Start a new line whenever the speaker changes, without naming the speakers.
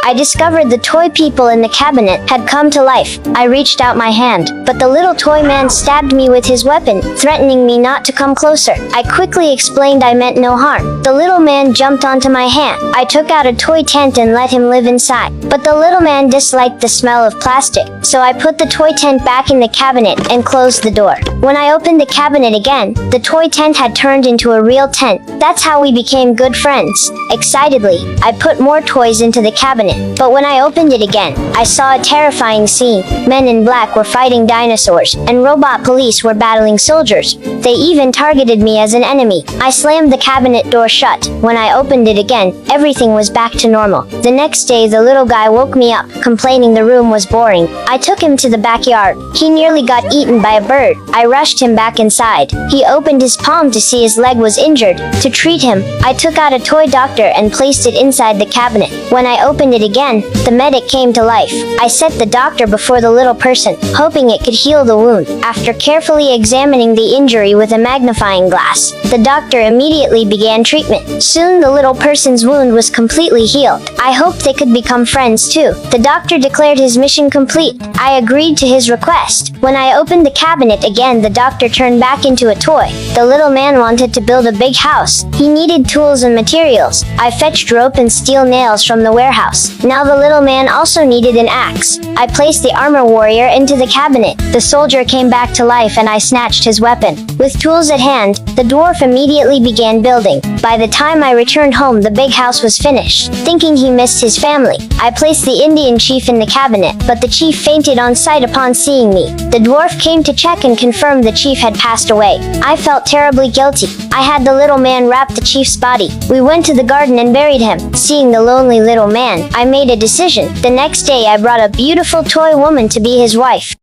I discovered the toy people in the cabinet had come to life. I reached out my hand, but the little toy man stabbed me with his weapon, threatening me not to come closer. I quickly explained I meant no harm. The little man jumped onto my hand. I took out a toy tent and let him live inside. But the little man disliked the smell of plastic, so I put the toy tent back in the cabinet and closed the door. When I opened the cabinet again, the toy tent had turned into a real tent. That's how we became good friends. Excitedly, I put more toys into the cabinet, but when I opened it again, I saw a terrifying scene. Men in black were fighting dinosaurs, and robot police were battling soldiers. They even targeted me as an enemy. I slammed the cabinet door shut. When I opened it again, everything was back to normal. The next day, the little guy woke me up, complaining the room was boring. I took him to the backyard. He nearly got eaten by a bird. I rushed him back inside. He opened his palm to see his leg was injured. To treat him, I took out a toy doctor and placed it inside the cabinet. When I opened it again, the medic came to life. I set the doctor before the little person, hoping it could heal the wound. After carefully examining the injury with a magnifying glass, the doctor immediately began treatment. Soon the little person's wound was completely healed. I hoped they could become friends too. The doctor declared his mission complete. I agreed to his request. When I opened the cabinet again, the doctor turned back into a toy. The little man wanted to build a big house. He needed tools and materials. I fetched rope and steel nails from the warehouse. Now the little man also needed an axe. I placed the armor warrior into the cabinet. The soldier came back to life and I snatched his weapon. With tools at hand, the dwarf immediately began building. By the time I returned home, the big house was finished. Thinking he missed his family, I placed the Indian chief in the cabinet, but the chief fainted on sight upon seeing me. The dwarf came to check and confirmed the chief had passed away. I felt terribly guilty. I had the little man wrap the chief's body. We went to the garden and buried him. Seeing the lonely little man, I made a decision. The next day I brought a beautiful toy woman to be his wife.